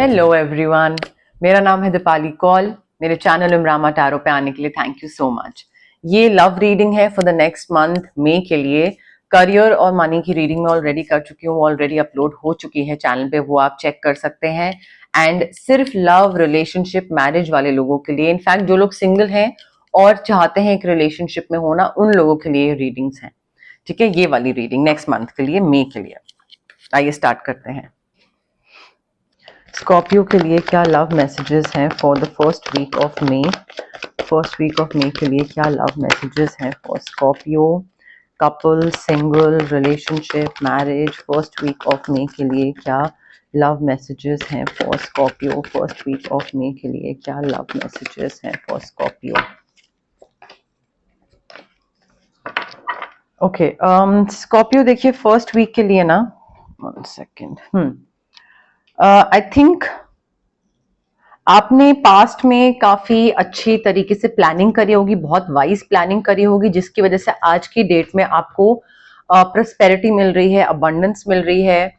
Hello everyone, मेरा नाम है दीपाली कौल। मेरे चैनल इमरामा टैरो पे आने के लिए थैंक यू सो मच। ये लव रीडिंग है फॉर द नेक्स्ट मंथ मई के लिए। करियर और मनी की रीडिंग में ऑलरेडी कर चुकी हूँ, ऑलरेडी अपलोड हो चुकी है चैनल पे, वो आप चेक कर सकते हैं। एंड सिर्फ लव, रिलेशनशिप, मैरिज वाले लोगों के लिए, इनफैक्ट जो लोग सिंगल हैं और चाहते हैं एक रिलेशनशिप में होना, उन लोगों के लिए रीडिंग्स हैं। ठीक है, ये वाली रीडिंग नेक्स्ट मंथ के लिए, मई के लिए। आइए स्टार्ट करते हैं। स्कॉर्पियो के लिए क्या लव मैसेजेस हैं for the first week of May. First week of May के लिए क्या लव मैसेजेस हैं for Scorpio couple, single, relationship, marriage. First week of May के लिए क्या लव मैसेजेस हैं for Scorpio. First week of May के लिए क्या लव मैसेजेस हैं फॉर स्कॉर्पियो। ओके, स्कॉर्पियो देखिए फर्स्ट वीक के लिए ना, 1 सेकेंड, आई थिंक आपने पास्ट में काफी अच्छी तरीके से प्लानिंग करी होगी, बहुत वाइज प्लानिंग करी होगी, जिसकी वजह से आज की डेट में आपको प्रॉस्पेरिटी मिल रही है, अबंडेंस मिल रही है।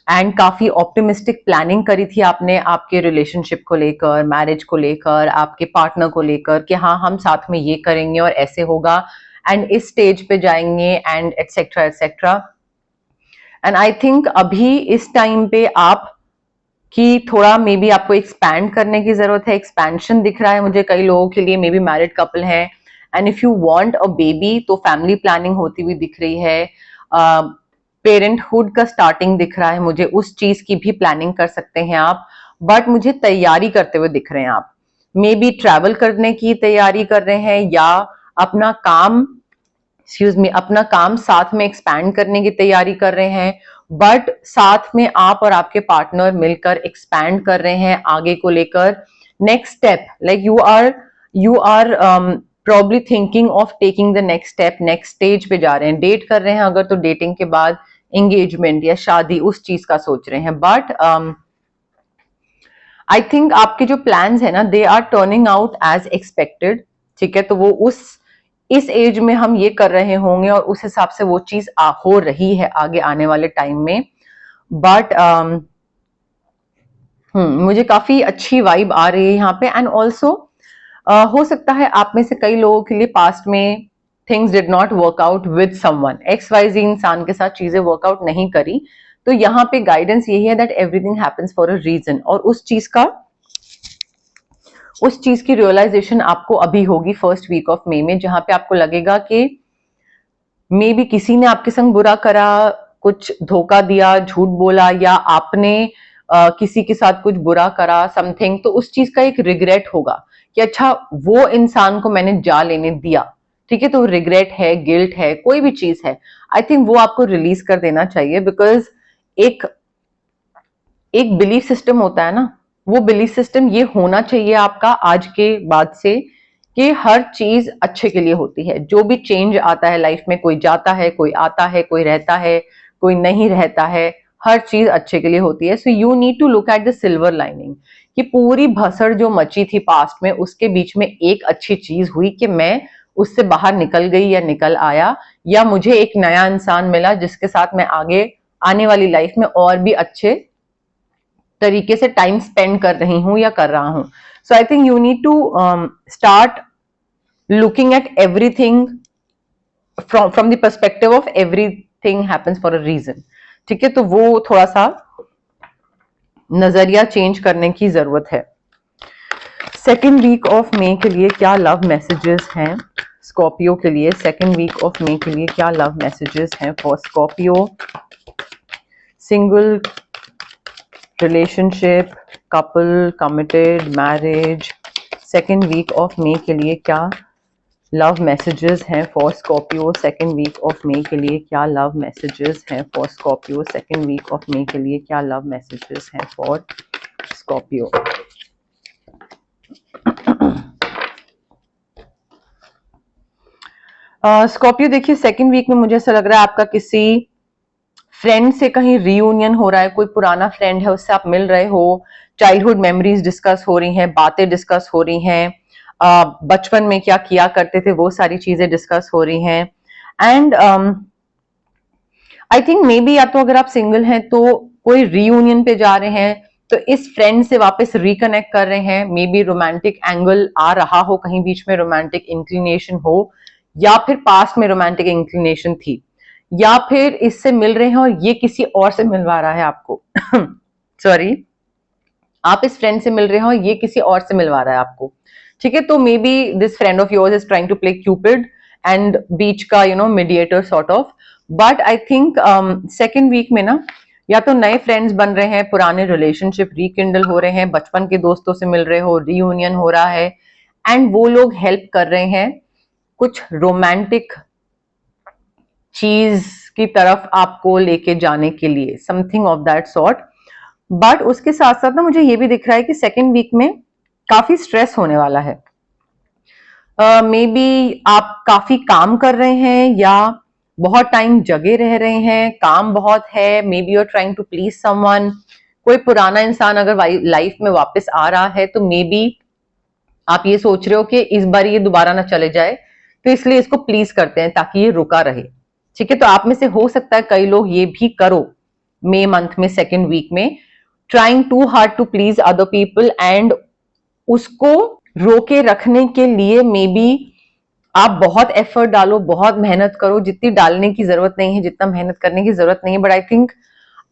एंड काफी ऑप्टिमिस्टिक प्लानिंग करी थी आपने आपके रिलेशनशिप को लेकर, मैरिज को लेकर, आपके पार्टनर को लेकर कि हाँ हम साथ में ये करेंगे और ऐसे होगा एंड इस स्टेज पे जाएंगे and etcetera etcetera. And I think अभी इस टाइम पे आप कि थोड़ा मे बी आपको एक्सपैंड करने की जरूरत है। एक्सपेंशन दिख रहा है मुझे कई लोगों के लिए, मे बी मैरिड कपल है and if you want a baby तो फैमिली प्लानिंग होती हुई दिख रही है। पेरेंटहुड का स्टार्टिंग दिख रहा है मुझे, उस चीज की भी प्लानिंग कर सकते हैं आप। बट मुझे तैयारी करते हुए दिख रहे हैं आप, मे बी ट्रैवल करने की तैयारी कर रहे हैं या अपना काम, एक्सक्यूज मी, अपना काम साथ में एक्सपैंड करने की तैयारी कर रहे हैं। बट साथ में आप और आपके पार्टनर मिलकर एक्सपैंड कर रहे हैं आगे को लेकर। Next step, like you are probably thinking of taking the next step, next stage पे जा रहे हैं। डेट कर रहे हैं अगर तो डेटिंग के बाद एंगेजमेंट या शादी, उस चीज का सोच रहे हैं। बट आई थिंक आपके जो प्लान्स है ना, they are turning out as expected. ठीक है, तो वो इस एज में हम ये कर रहे होंगे और उस हिसाब से वो चीज हो रही है आगे आने वाले टाइम में। बट मुझे काफी अच्छी वाइब आ रही है यहाँ पे। एंड ऑल्सो हो सकता है आप में से कई लोगों के लिए पास्ट में things did not work out with someone, XYZ इंसान के साथ चीजें वर्कआउट नहीं करी, तो यहाँ पे गाइडेंस यही है that everything happens for a reason. और उस चीज की रियलाइजेशन आपको अभी होगी फर्स्ट वीक ऑफ मई में, जहां पे आपको लगेगा कि मे बी किसी ने आपके संग बुरा करा, कुछ धोखा दिया, झूठ बोला, या आपने किसी के साथ कुछ बुरा करा समथिंग, तो उस चीज का एक रिग्रेट होगा कि अच्छा वो इंसान को मैंने जा लेने दिया। ठीक है, तो रिग्रेट है, गिल्ट है, कोई भी चीज है, आई थिंक वो आपको रिलीज कर देना चाहिए। बिकॉज एक बिलीफ सिस्टम होता है ना, वो बिलीफ सिस्टम ये होना चाहिए आपका आज के बाद से कि हर चीज अच्छे के लिए होती है। जो भी चेंज आता है लाइफ में, कोई जाता है, कोई आता है, कोई रहता है, कोई नहीं रहता है, हर चीज अच्छे के लिए होती है। So you need to look at the silver lining कि पूरी भसड़ जो मची थी पास्ट में, उसके बीच में एक अच्छी चीज हुई कि मैं उससे बाहर निकल गई या निकल आया, या मुझे एक नया इंसान मिला जिसके साथ मैं आगे आने वाली लाइफ में और भी अच्छे तरीके से टाइम स्पेंड कर रही हूं या कर रहा हूं। So I think you need to start looking at everything from the perspective of everything happens for a reason। ठीक है, तो वो थोड़ा सा नजरिया चेंज करने की जरूरत है। सेकेंड वीक ऑफ मई के लिए क्या लव मैसेजेस हैं स्कॉर्पियो के लिए। सेकेंड वीक ऑफ मई के लिए क्या लव मैसेजेस हैं for Scorpio. Single, relationship, couple, committed, marriage. Second week of May के लिए क्या लव मैसेजेस हैं for Scorpio. Second week of May के लिए क्या लव मैसेजेस हैं for Scorpio. Second week of May के लिए क्या लव मैसेजेस हैं फॉर स्कॉर्पियो। स्कॉर्पियो देखिए सेकेंड वीक में मुझे ऐसा लग रहा है आपका किसी फ्रेंड से कहीं रीयूनियन हो रहा है। कोई पुराना फ्रेंड है, उससे आप मिल रहे हो, चाइल्डहुड मेमोरीज डिस्कस हो रही हैं, बातें डिस्कस हो रही हैं, बचपन में क्या किया करते थे वो सारी चीजें डिस्कस हो रही हैं। And I think may be या तो अगर आप सिंगल हैं तो कोई रीयूनियन पे जा रहे हैं, तो इस फ्रेंड से वापस रिकनेक्ट कर रहे हैं, मे बी रोमांटिक एंगल आ रहा हो, कहीं बीच में रोमांटिक इंक्लिनेशन हो, या फिर पास्ट में रोमांटिक इंक्लिनेशन थी, या फिर इससे मिल रहे हैं और ये किसी और से मिलवा रहा है आपको सॉरी, आप इस फ्रेंड से मिल रहे हो, ये किसी और से मिलवा रहा है आपको, ठीक है। तो maybe this friend of yours is trying to play cupid and बीच का mediator sort of. But I think second week में ना, या तो नए फ्रेंड्स बन रहे हैं, पुराने रिलेशनशिप रिकिंडल हो रहे हैं, बचपन के दोस्तों से मिल रहे हो, रियूनियन हो रहा है, एंड वो लोग हेल्प कर रहे हैं कुछ रोमांटिक चीज की तरफ आपको लेके जाने के लिए, something of that sort. But उसके साथ साथ ना मुझे ये भी दिख रहा है कि सेकेंड वीक में काफी स्ट्रेस होने वाला है। मे बी आप काफी काम कर रहे हैं या बहुत टाइम जगे रह रहे हैं, काम बहुत है, maybe you are trying to please someone. कोई पुराना इंसान अगर लाइफ में वापस आ रहा है तो मे बी आप ये सोच रहे हो कि इस बार ये दोबारा ना चले जाए, तो इसलिए इसको प्लीज करते हैं ताकि ये रुका रहे, ठीक है। तो आप में से हो सकता है कई लोग ये भी करो मई मंथ में सेकेंड वीक में, trying too hard to please other people, and उसको रोके रखने के लिए मे बी आप बहुत एफर्ट डालो, बहुत मेहनत करो, जितनी डालने की जरूरत नहीं है, जितना मेहनत करने की जरूरत नहीं है। बट आई थिंक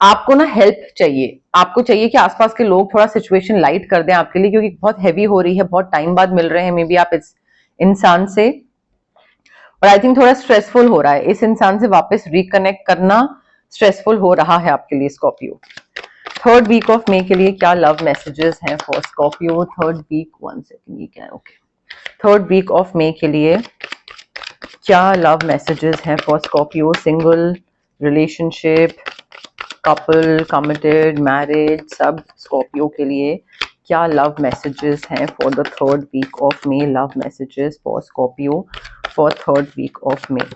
आपको ना हेल्प चाहिए, आपको चाहिए कि आसपास के लोग थोड़ा सिचुएशन लाइट कर दें आपके लिए, क्योंकि बहुत हैवी हो रही है, बहुत टाइम बाद मिल रहे हैं मे बी आप इस इंसान से, और आई थिंक थोड़ा स्ट्रेसफुल हो रहा है, इस इंसान से वापस रिकनेक्ट करना स्ट्रेसफुल हो रहा है आपके लिए Scorpio. Third week of May के लिए क्या लव मैसेजेस हैं for Scorpio? Third week, one second, ये क्या है, okay. Third week of May के लिए क्या लव मैसेजेस हैं for Scorpio? Single, relationship, couple, committed, marriage, सब स्कॉर्पियो के लिए क्या लव मैसेजेस हैं for the third week of May? Love messages for Scorpio for third week of May.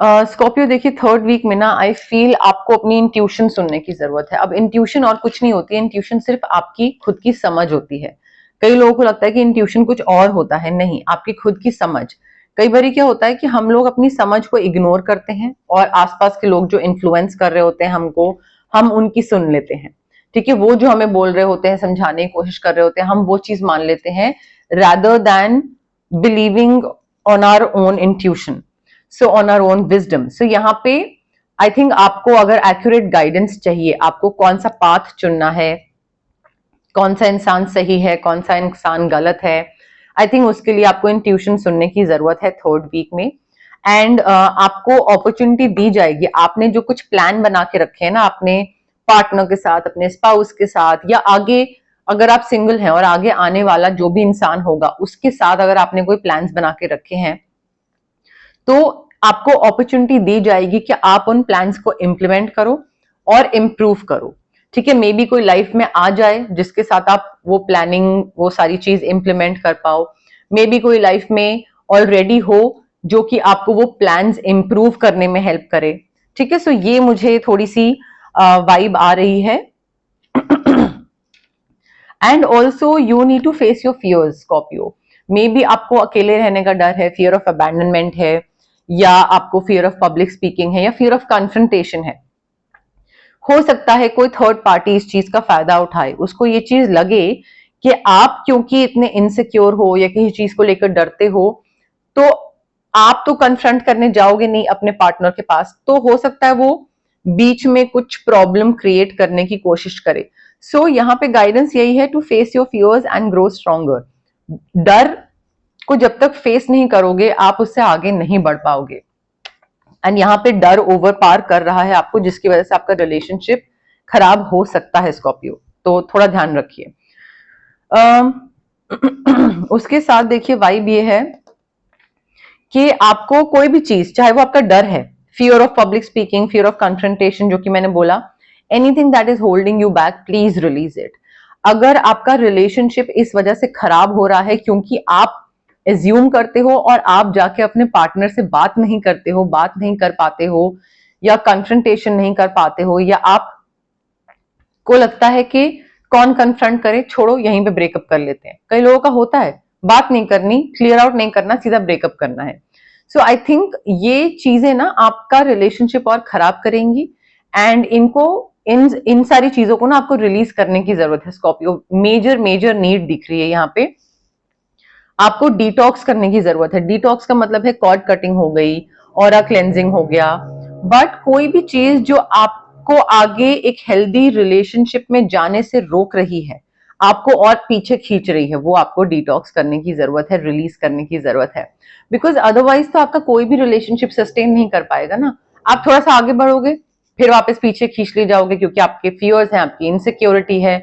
Scorpio देखिए, थर्ड वीक में ना आई फील आपको अपनी इंट्यूशन सुनने की जरूरत है। अब इंट्यूशन और कुछ नहीं होती है, इंट्यूशन सिर्फ आपकी खुद की समझ होती है। कई लोगों को लगता है कि इंट्यूशन कुछ और होता है, नहीं, आपकी खुद की समझ। कई बार क्या होता है कि हम लोग अपनी समझ को इग्नोर करते हैं और आसपास के लोग जो इन्फ्लुएंस कर रहे होते हैं हमको, हम उनकी सुन लेते हैं, ठीक है। वो जो हमें बोल रहे होते हैं, समझाने की कोशिश कर रहे होते हैं, हम वो चीज मान लेते हैं rather than believing on our own intuition, so on our own wisdom। so यहाँ पे आई थिंक आपको अगर एक्यूरेट गाइडेंस चाहिए, आपको कौन सा पाथ चुनना है, कौन सा इंसान सही है, कौन सा इंसान गलत है, आई थिंक उसके लिए आपको इंट्यूशन सुनने की जरूरत है थर्ड वीक में। एंड आपको अपॉर्चुनिटी दी जाएगी, आपने जो कुछ प्लान बना के रखे हैं ना अपने पार्टनर के साथ, अपने स्पाउस के साथ, या आगे अगर आप सिंगल हैं और आगे आने वाला जो भी इंसान होगा उसके साथ अगर आपने कोई प्लान्स बना के रखे हैं, तो आपको अपॉर्चुनिटी दी जाएगी कि आप उन प्लान्स को इंप्लीमेंट करो और इम्प्रूव करो, ठीक है। मे बी कोई लाइफ में आ जाए जिसके साथ आप वो प्लानिंग, वो सारी चीज इंप्लीमेंट कर पाओ। मे बी कोई लाइफ में ऑलरेडी हो जो कि आपको वो प्लान्स इंप्रूव करने में हेल्प करे, ठीक है। सो ये मुझे थोड़ी सी वाइब आ रही है। And also you need to face your fears Scorpio. Maybe आपको अकेले रहने का डर है, फियर ऑफ अबैंडनमेंट है, या आपको फियर ऑफ पब्लिक स्पीकिंग है, या फियर ऑफ कन्फ्रंटेशन है। हो सकता है कोई थर्ड पार्टी इस चीज का फायदा उठाए, उसको ये चीज लगे कि आप क्योंकि इतने इनसिक्योर हो या किसी चीज को लेकर डरते हो, तो आप तो कन्फ्रंट करने जाओगे नहीं अपने पार्टनर के पास, तो हो सकता है वो बीच में कुछ प्रॉब्लम क्रिएट करने की कोशिश करे। सो यहाँ पे गाइडेंस यही है, to face your fears and grow stronger. डर को जब तक फेस नहीं करोगे आप उससे आगे नहीं बढ़ पाओगे। एंड यहाँ पे डर ओवर पार कर रहा है आपको, जिसकी वजह से आपका रिलेशनशिप खराब हो सकता है स्कॉर्पियो, तो थोड़ा ध्यान रखिए। उसके साथ देखिए वाइब ये है कि आपको कोई भी चीज, चाहे वो आपका डर है, fear of public speaking, fear of confrontation, जो कि मैंने बोला, anything that is holding you back, please release it. अगर आपका रिलेशनशिप इस वजह से खराब हो रहा है क्योंकि आप एज्यूम करते हो और आप जाके अपने पार्टनर से बात नहीं करते हो, बात नहीं कर पाते हो, या कन्फ्रंटेशन नहीं कर पाते हो, या आप को लगता है कि कौन कन्फ्रंट करे, छोड़ो यहीं पे ब्रेकअप कर लेते हैं। कई लोगों का होता है, बात नहीं करनी, क्लियर आउट नहीं करना, सीधा ब्रेकअप करना है। सो आई थिंक ये चीजें ना आपका रिलेशनशिप और खराब करेंगी, एंड इन सारी चीजों को ना आपको रिलीज करने की जरूरत है। स्कॉर्पियो मेजर मेजर नीड दिख रही है यहाँ पे, आपको डिटॉक्स करने की जरूरत है। डिटॉक्स का मतलब है कॉर्ड कटिंग हो गई, ऑरा क्लेंजिंग हो गया, बट कोई भी चीज जो आपको आगे एक हेल्दी रिलेशनशिप में जाने से रोक रही है, आपको और पीछे खींच रही है, वो आपको डिटॉक्स करने की जरूरत है, रिलीज करने की जरूरत है। बिकॉज अदरवाइज तो आपका कोई भी रिलेशनशिप सस्टेन नहीं कर पाएगा ना। आप थोड़ा सा आगे बढ़ोगे, फिर वापस पीछे खींच ले जाओगे, क्योंकि आपके फियर्स हैं, आपकी इनसिक्योरिटी है,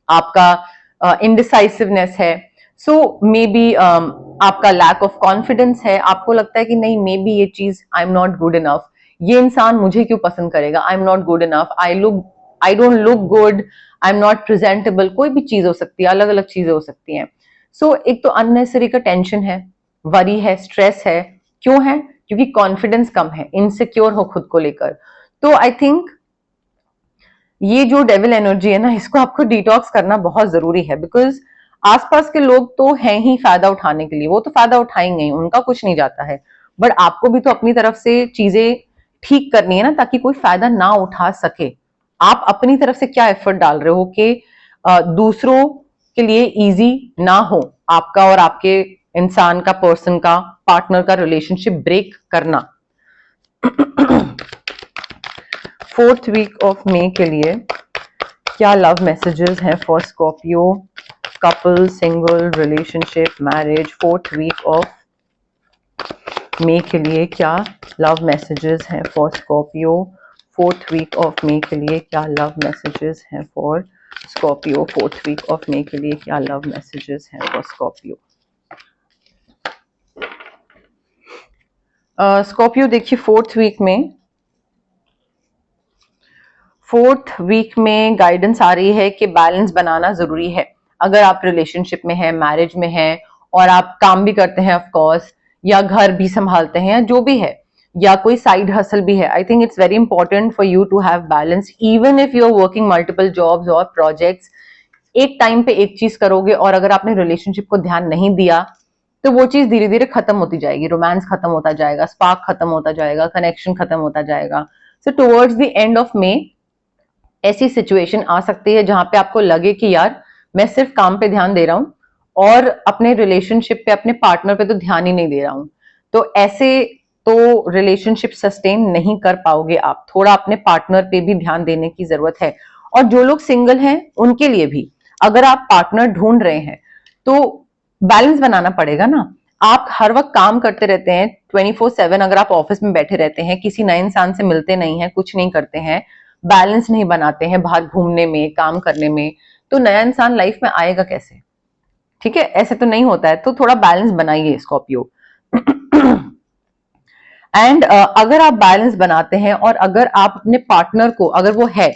आपका इनडिसाइसिवनेस है। सो मे बी आपका लैक ऑफ कॉन्फिडेंस है, आपको लगता है कि नहीं, मे बी ये चीज I am not good enough, ये इंसान मुझे क्यों पसंद करेगा, I am not good enough, I don't look good, I am not presentable, कोई भी चीज हो सकती है, अलग अलग चीजें हो सकती हैं। सो एक तो अननेसेसरी का टेंशन है, वरी है, स्ट्रेस है। क्यों है? क्योंकि कॉन्फिडेंस कम है, इनसिक्योर हो खुद को लेकर। तो आई थिंक ये जो डेविल एनर्जी है ना, इसको आपको डिटॉक्स करना बहुत जरूरी है। बिकॉज आसपास के लोग तो हैं ही फायदा उठाने के लिए, वो तो फायदा उठाएंगे ही, उनका कुछ नहीं जाता है, बट आपको भी तो अपनी तरफ से चीजें ठीक करनी है ना, ताकि कोई फायदा ना उठा सके। आप अपनी तरफ से क्या एफर्ट डाल रहे हो कि दूसरों के लिए इजी ना हो आपका और आपके इंसान का, पर्सन का, पार्टनर का रिलेशनशिप ब्रेक करना। 4th वीक ऑफ मई के लिए क्या लव मैसेजेस हैं for Scorpio couple, single, relationship, marriage? 4th week of May के लिए क्या लव मैसेजेस हैं for Scorpio? 4th week of May के लिए क्या लव मैसेजेस हैं for Scorpio? 4th week of May के लिए क्या लव मैसेजेस हैं फॉर स्कॉर्पियो? स्कॉर्पियो देखिए, 4th वीक में गाइडेंस आ रही है कि बैलेंस बनाना जरूरी है। अगर आप रिलेशनशिप में हैं, मैरिज में हैं, और आप काम भी करते हैं ऑफ कोर्स, या घर भी संभालते हैं, या जो भी है, या कोई साइड हसल भी है, I think it's very important for you to have balance. Even if you are working multiple jobs और प्रोजेक्ट्स, एक टाइम पे एक चीज करोगे, और अगर आपने रिलेशनशिप को ध्यान नहीं दिया, तो वो चीज धीरे धीरे खत्म होती जाएगी, रोमांस खत्म होता जाएगा, स्पार्क खत्म होता जाएगा, कनेक्शन खत्म होता जाएगा। So towards the end of May ऐसी सिचुएशन आ सकती है जहां पे आपको लगे कि यार मैं सिर्फ काम पे ध्यान दे रहा हूं और अपने रिलेशनशिप पे, अपने पार्टनर पे तो ध्यान ही नहीं दे रहा हूं। तो ऐसे तो रिलेशनशिप सस्टेन नहीं कर पाओगे आप। थोड़ा अपने पार्टनर पे भी ध्यान देने की जरूरत है। और जो लोग सिंगल हैं उनके लिए भी, अगर आप पार्टनर ढूंढ रहे हैं तो बैलेंस बनाना पड़ेगा ना। आप हर वक्त काम करते रहते हैं 24/7, अगर आप ऑफिस में बैठे रहते हैं, किसी नए इंसान से मिलते नहीं है, कुछ नहीं करते हैं, बैलेंस नहीं बनाते हैं बाहर घूमने में, काम करने में, तो नया इंसान लाइफ में आएगा कैसे? ठीक है, ऐसे तो नहीं होता है। तो थोड़ा बैलेंस बनाइए स्कॉर्पियो। एंड अगर आप बैलेंस बनाते हैं, और अगर आप अपने पार्टनर को, अगर वो है,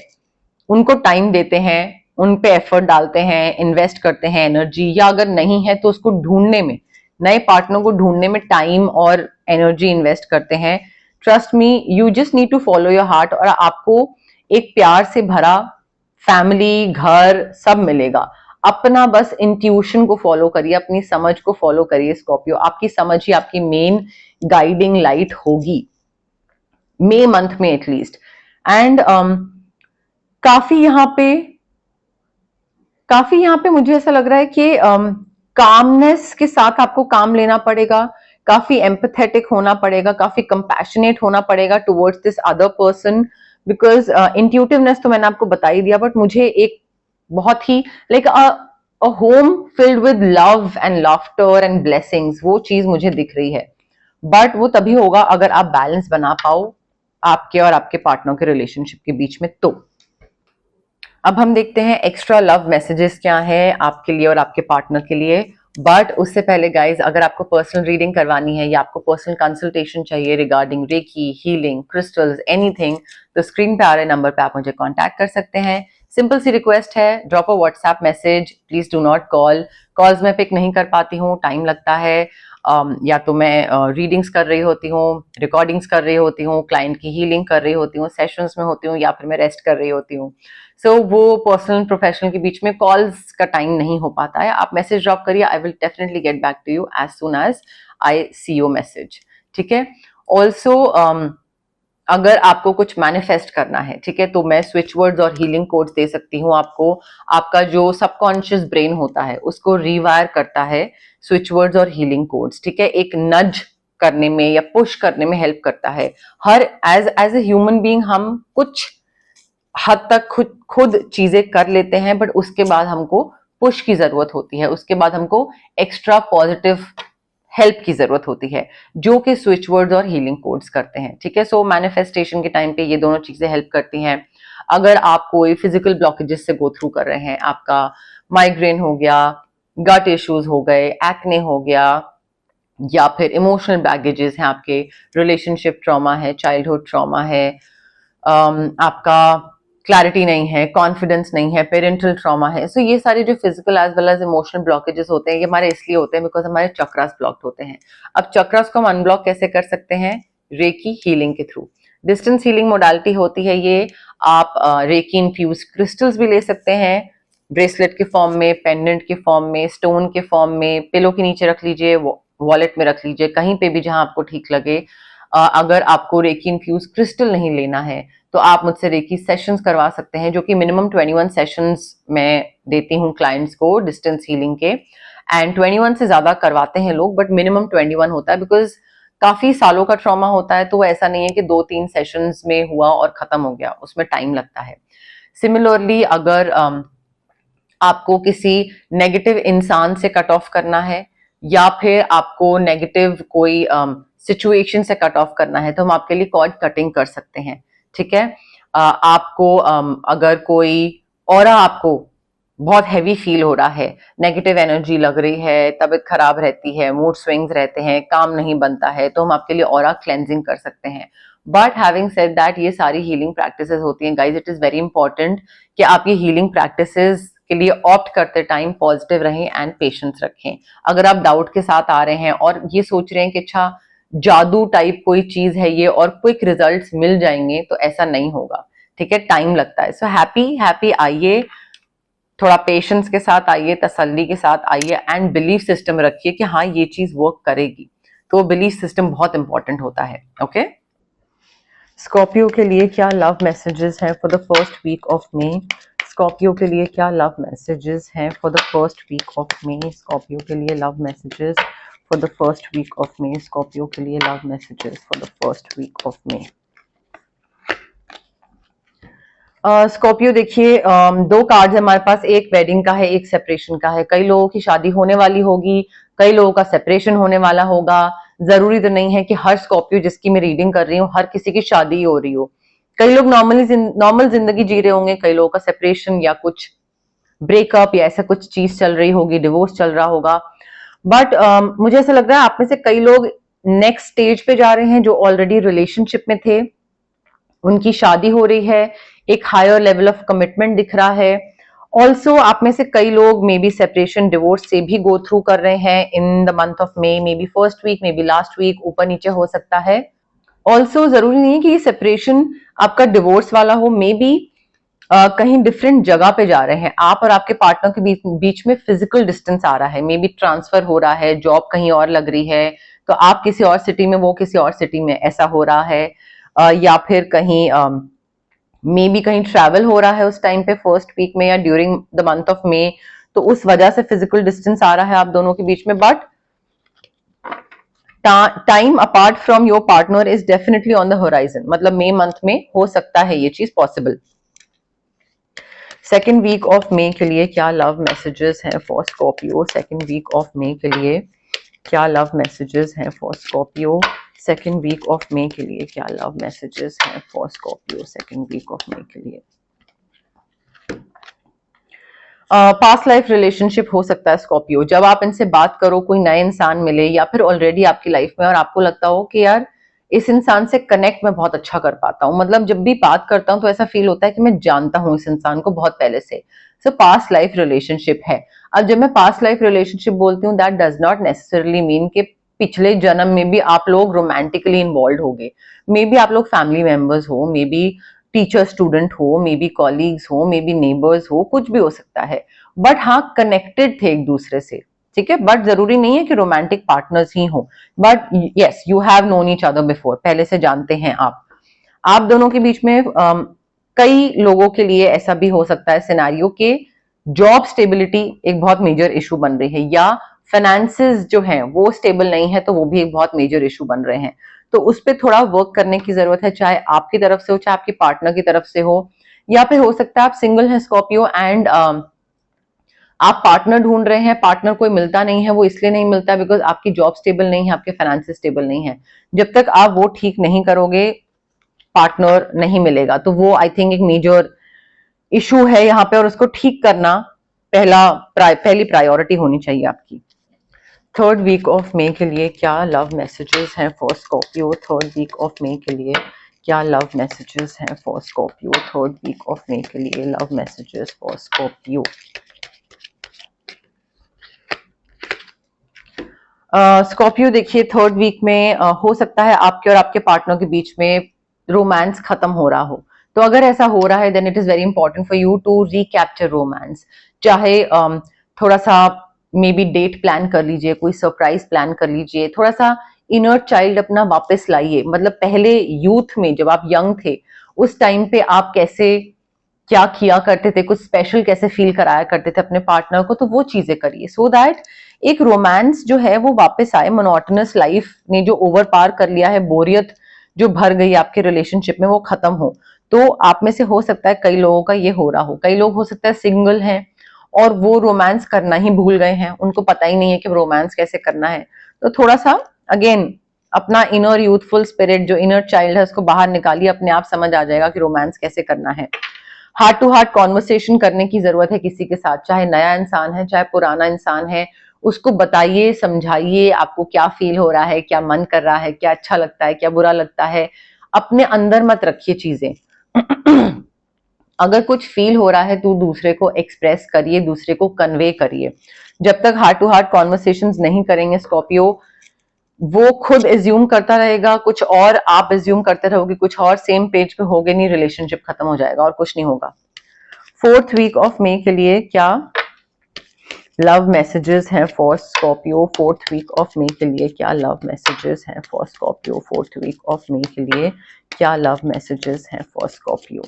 उनको टाइम देते हैं, उन पे एफर्ट डालते हैं, इन्वेस्ट करते हैं एनर्जी, या अगर नहीं है तो उसको ढूंढने में, नए पार्टनर को ढूंढने में टाइम और एनर्जी इन्वेस्ट करते हैं, trust me, you just need to follow your heart, और आपको एक प्यार से भरा फैमिली, घर सब मिलेगा। अपना बस इंट्यूशन को फॉलो करिए, अपनी समझ को फॉलो करिए स्कॉर्पियो। आपकी समझ ही आपकी मेन गाइडिंग लाइट होगी मई मंथ में एटलीस्ट। एंड काफी यहाँ पे मुझे ऐसा लग रहा है कि कामनेस के साथ आपको काम लेना पड़ेगा, काफी एम्पथेटिक होना पड़ेगा, काफी कंपैशनेट होना पड़ेगा towards this other person. Because intuitiveness तो मैंने आपको बता ही दिया, बट मुझे एक बहुत ही like a home filled with love and laughter and blessings, वो चीज मुझे दिख रही है। बट वो तभी होगा अगर आप बैलेंस बना पाओ आपके और आपके पार्टनर के रिलेशनशिप के बीच में। तो अब हम देखते हैं एक्स्ट्रा लव मैसेजेस क्या है आपके लिए और आपके पार्टनर के लिए। बट उससे पहले गाइज, अगर आपको पर्सनल रीडिंग करवानी है या आपको पर्सनल कंसल्टेशन चाहिए regarding reiki, healing, crystals, anything, तो स्क्रीन पे आ रहे नंबर पे आप मुझे कांटेक्ट कर सकते हैं। सिंपल सी रिक्वेस्ट है, drop a WhatsApp message, please do not call. Calls मैं पिक नहीं कर पाती हूँ, टाइम लगता है, या तो मैं रीडिंग्स कर रही होती हूँ, रिकॉर्डिंग्स कर रही होती हूँ, क्लाइंट की हीलिंग कर रही होती हूँ, सेशंस में होती हूँ, या फिर मैं रेस्ट कर रही होती हूँ। सो वो पर्सनल प्रोफेशनल के बीच में कॉल्स का टाइम नहीं हो पाता है। आप मैसेज ड्रॉप करिए, I will definitely get back to you as soon as I see your message, ठीक है। ऑल्सो अगर आपको कुछ मैनिफेस्ट करना है, ठीक है, तो मैं स्विच वर्ड्स और हीलिंग कोड्स दे सकती हूँ आपको। आपका जो सबकॉन्शियस ब्रेन होता है उसको रिवायर करता है स्विच वर्ड्स और हीलिंग कोड्स, ठीक है। एक नज करने में या पुश करने में हेल्प करता है। हर एज ए ह्यूमन बीइंग हम कुछ हद तक खुद चीजें कर लेते हैं, बट उसके बाद हमको पुश की जरूरत होती है, उसके बाद हमको एक्स्ट्रा पॉजिटिव हेल्प की जरूरत होती है, जो कि स्विच वर्ड्स और हीलिंग कोड्स करते हैं, ठीक है। सो मैनिफेस्टेशन के टाइम पे ये दोनों चीजें हेल्प करती हैं। अगर आप कोई फिजिकल ब्लॉकेजेस से गो थ्रू कर रहे हैं, आपका माइग्रेन हो गया, गट इश्यूज हो गए, एक्ने हो गया, या फिर इमोशनल बैगेजेस हैं, आपके रिलेशनशिप ट्रॉमा है, चाइल्डहुड ट्रॉमा है, आपका क्लैरिटी नहीं है, कॉन्फिडेंस नहीं है, पेरेंटल ट्रॉमा है, सो ये सारे जो physical as well as emotional blockages होते हैं, ये हमारे इसलिए होते हैं बिकॉज हमारे चक्रास ब्लॉक्ड होते हैं। अब चक्रास को हम अनब्लॉक कैसे कर सकते हैं? रेकी हीलिंग के थ्रू। डिस्टेंस हीलिंग मोडालिटी होती है ये। आप रेकी इन्फ्यूज क्रिस्टल्स भी ले सकते हैं, ब्रेसलेट के फॉर्म में, पेंडेंट के फॉर्म में, स्टोन के फॉर्म में, पिलो के नीचे रख लीजिए, वॉलेट में रख लीजिए, कहीं पे भी जहां आपको ठीक लगे। अगर आपको रेकी इन्फ्यूज क्रिस्टल नहीं लेना है तो आप मुझसे रेकी सेशंस करवा सकते हैं, जो कि मिनिमम 21 सेशंस मैं देती हूँ क्लाइंट्स को डिस्टेंस हीलिंग के। एंड 21 से ज्यादा करवाते हैं लोग, बट मिनिमम 21 होता है बिकॉज काफी सालों का ट्रॉमा होता है, तो ऐसा नहीं है कि 2-3 सेशंस में हुआ और खत्म हो गया, उसमें टाइम लगता है। सिमिलरली अगर आपको किसी नेगेटिव इंसान से कट ऑफ करना है, या फिर आपको नेगेटिव कोई सिचुएशन से कट ऑफ करना है, तो हम आपके लिए कॉर्ड कटिंग कर सकते हैं, ठीक है। आपको अगर कोई और आपको बहुत हैवी फील हो रहा है, नेगेटिव एनर्जी लग रही है, तबीयत खराब रहती है, मूड स्विंग्स रहते हैं, काम नहीं बनता है, तो हम आपके लिए ऑरा क्लेंजिंग कर सकते हैं। बट हैविंग सेड दैट, ये सारी हीलिंग प्रैक्टिसेस होती हैं guys, it is very important कि आप ये हीलिंग प्रैक्टिसेस के लिए ऑप्ट करते टाइम पॉजिटिव रहें एंड पेशेंस रखें। अगर आप डाउट के साथ आ रहे हैं और ये सोच रहे हैं कि अच्छा जादू टाइप कोई चीज है ये और क्विक रिजल्ट्स मिल जाएंगे, तो ऐसा नहीं होगा, ठीक है, टाइम लगता है। सो हैप्पी आइए, थोड़ा पेशेंस के साथ आइए, तसल्ली के साथ आइए, एंड बिलीफ सिस्टम रखिए कि हाँ ये चीज वर्क करेगी। तो बिलीफ सिस्टम बहुत इंपॉर्टेंट होता है, ओके। स्कॉर्पियो के लिए क्या लव मैसेजेस हैं for the first week of May? Scorpio के लिए क्या लव मैसेजेस हैं for the first week of May? Scorpio के लिए love messages for the first week of May. Scorpio के लिए love messages for the first week of May. Scorpio देखिए, दो कार्ड्स हमारे पास, एक वेडिंग का है, एक सेपरेशन का है। कई लोगों की शादी होने वाली होगी, कई लोगों का सेपरेशन होने वाला होगा। जरूरी तो नहीं है कि हर स्कॉर्पियो जिसकी मैं रीडिंग कर रही हूँ हर किसी की शादी हो रही हो। कई लोग नॉर्मल जिंदगी जी रहे होंगे, कई लोगों का सेपरेशन या कुछ ब्रेकअप या ऐसा कुछ चीज चल रही होगी, डिवोर्स चल रहा होगा। बट मुझे ऐसा लग रहा है आप में से कई लोग नेक्स्ट स्टेज पे जा रहे हैं, जो ऑलरेडी रिलेशनशिप में थे उनकी शादी हो रही है, एक हायर लेवल ऑफ कमिटमेंट दिख रहा है। ऑल्सो आप में से कई लोग मे बी सेपरेशन डिवोर्स से भी गो थ्रू कर रहे हैं in the month of maybe first week, maybe last week, ऊपर नीचे हो सकता है। ऑल्सो जरूरी नहीं है कि ये सेपरेशन आपका डिवोर्स वाला हो, मे बी कहीं डिफरेंट जगह पे जा रहे हैं आप और आपके पार्टनर के बीच में फिजिकल डिस्टेंस आ रहा है, मे बी ट्रांसफर हो रहा है, जॉब कहीं और लग रही है, तो आप किसी और सिटी में, वो किसी और सिटी में, ऐसा हो रहा है। या फिर कहीं मे बी कहीं ट्रैवल हो रहा है उस टाइम पे, फर्स्ट वीक में या ड्यूरिंग द मंथ ऑफ मे, तो उस वजह से फिजिकल डिस्टेंस आ रहा है आप दोनों के बीच में। But time apart from your partner is definitely on the horizon, मतलब मे मंथ में हो सकता है ये चीज possible. Second week of May के लिए क्या लव मैसेजेस हैं for Scorpio? Second week of May के लिए क्या लव मैसेजेस हैं for Scorpio? Second week of May के लिए क्या लव मैसेजेस हैं for Scorpio? Second week of May के लिए पास्ट लाइफ रिलेशनशिप हो सकता है स्कॉर्पियो। जब आप इनसे बात करो, कोई नए इंसान मिले या फिर ऑलरेडी आपकी लाइफ में और आपको लगता हो कि यार इस इंसान से कनेक्ट मैं बहुत अच्छा कर पाता हूँ, मतलब जब भी बात करता हूँ तो ऐसा फील होता है कि मैं जानता हूँ इस इंसान को बहुत पहले से। सो पास्ट लाइफ रिलेशनशिप है। अब जब मैं पास्ट लाइफ रिलेशनशिप बोलती हूँ, that does not necessarily mean कि पिछले जन्म में भी आप लोग रोमांटिकली इन्वॉल्व हो गए, मे बी आप लोग फैमिली मेंबर्स हो, मे बी टीचर स्टूडेंट हो, मे बी कॉलीग्स हो, मे बी नेबर्स हो, कुछ भी हो सकता है, बट हाँ कनेक्टेड थे एक दूसरे से, ठीक है। बट जरूरी नहीं है कि रोमांटिक पार्टनर्स ही हो, but yes you have known each other before, पहले से जानते हैं आप दोनों के बीच में कई लोगों के लिए ऐसा भी हो सकता है सिनेरियो के जॉब स्टेबिलिटी एक बहुत मेजर इशू बन रही है, या फाइनेंसेस जो हैं वो स्टेबल नहीं है, तो वो भी एक बहुत मेजर इशू बन रहे हैं। तो उस पर थोड़ा वर्क करने की जरूरत है, चाहे आपकी तरफ से हो, चाहे आपके पार्टनर की तरफ से हो, या फिर हो सकता है आप सिंगल हैं स्कॉर्पियो एंड आप पार्टनर ढूंढ रहे हैं, पार्टनर कोई मिलता नहीं है, वो इसलिए नहीं मिलता बिकॉज आपकी जॉब स्टेबल नहीं है, आपके फाइनेंसेस स्टेबल नहीं है। जब तक आप वो ठीक नहीं करोगे पार्टनर नहीं मिलेगा, तो वो आई थिंक एक मेजर इशू है यहाँ पे, और उसको ठीक करना पहली प्रायोरिटी होनी चाहिए आपकी। थर्ड वीक ऑफ मई के लिए क्या लव मैसेजेस हैं for Scorpio? Third week of May के लिए क्या लव मैसेजेस हैं for Scorpio? Third week of May के लिए love messages for Scorpio. Scorpio देखिए थर्ड वीक में हो सकता है आपके और आपके पार्टनर के बीच में रोमांस खत्म हो रहा हो। तो अगर ऐसा हो रहा है then it is very important for you to recapture romance. चाहे थोड़ा सा मे बी डेट प्लान कर लीजिए, कोई सरप्राइज प्लान कर लीजिए, थोड़ा सा इनर चाइल्ड अपना वापस लाइए। मतलब पहले यूथ में जब आप यंग थे उस टाइम पे आप कैसे क्या किया करते थे, कुछ स्पेशल कैसे फील कराया करते थे अपने पार्टनर को, तो वो चीजें करिए सो दैट एक रोमांस जो है वो वापस आए। मोनोटोनस लाइफ ने जो ओवर पार कर लिया है, बोरियत जो भर गई आपके रिलेशनशिप में, वो खत्म हो। तो आप में से हो सकता है कई लोगों का ये हो रहा हो, कई लोग हो सकता है सिंगल हैं और वो रोमांस करना ही भूल गए हैं, उनको पता ही नहीं है कि रोमांस कैसे करना है। तो थोड़ा सा अगेन अपना इनर यूथफुल स्पिरिट, जो इनर चाइल्ड है, उसको बाहर निकालिए, अपने आप समझ आ जाएगा कि रोमांस कैसे करना है। हार्ट टू हार्ट कॉन्वर्सेशन करने की जरूरत है किसी के साथ, चाहे नया इंसान है चाहे पुराना इंसान है, उसको बताइए, समझाइए आपको क्या फील हो रहा है, क्या मन कर रहा है, क्या अच्छा लगता है, क्या बुरा लगता है। अपने अंदर मत रखिए चीजें। अगर कुछ फील हो रहा है तो दूसरे को एक्सप्रेस करिए, दूसरे को कन्वे करिए। जब तक हार्ट टू हार्ट कॉन्वर्सेशंस नहीं करेंगे स्कॉर्पियो, वो खुद एज्यूम करता रहेगा कुछ और, आप एज्यूम करते रहोगे कुछ और, सेम पेज पे होगे नहीं, रिलेशनशिप खत्म हो जाएगा और कुछ नहीं होगा। फोर्थ वीक ऑफ मई के लिए क्या लव मैसेजेस हैं for Scorpio? Fourth week of May के लिए क्या लव मैसेजेस हैं for Scorpio? Fourth week of May के लिए क्या लव मैसेजेस हैं फॉर स्कॉर्पियो?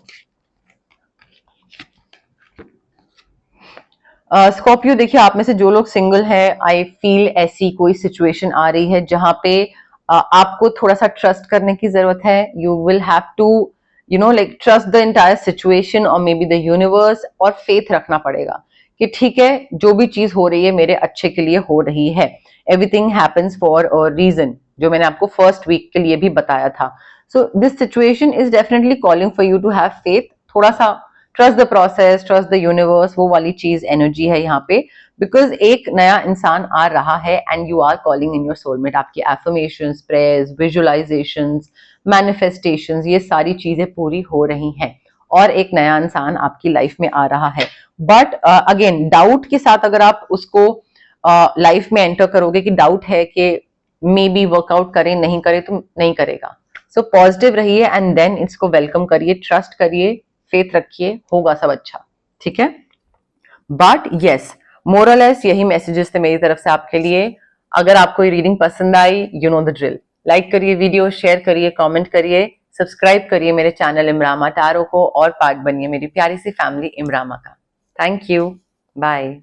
स्कॉर्पियो देखिए आप में से जो लोग सिंगल हैं, आई फील ऐसी कोई सिचुएशन आ रही है जहां पे आपको थोड़ा सा ट्रस्ट करने की जरूरत है। You will have to like trust the entire situation और मे बी द यूनिवर्स, और फेथ रखना पड़ेगा कि ठीक है जो भी चीज हो रही है मेरे अच्छे के लिए हो रही है। Everything happens for a reason, जो मैंने आपको फर्स्ट वीक के लिए भी बताया था। So this situation is definitely calling for you to have faith. थोड़ा सा trust the process, trust the universe, वो वाली चीज एनर्जी है यहाँ पे, बिकॉज एक नया इंसान आ रहा है and you are calling in your soulmate. आपकी एफर्मेशंस, प्रेयर्स, विजुअलाइजेशंस, मैनिफेस्टेशंस, ये सारी चीजें पूरी हो रही हैं और एक नया इंसान आपकी लाइफ में आ रहा है। बट अगेन डाउट के साथ अगर आप उसको लाइफ में एंटर करोगे कि डाउट है कि मे बी वर्कआउट करे नहीं करे, तो नहीं करेगा। सो पॉजिटिव रहिए एंड देन इसको वेलकम करिए, ट्रस्ट करिए, फेथ रखिए, होगा सब अच्छा, ठीक है। बट यस, मोरलेस यही मैसेजेस थे मेरी तरफ से आपके लिए। अगर आपको ये रीडिंग पसंद आई, you know the drill, like करिए वीडियो, शेयर करिए, कमेंट करिए, सब्सक्राइब करिए मेरे चैनल इमरामा टैरो को और पार्ट बनिए मेरी प्यारी सी फैमिली इमरामा का। Thank you, bye.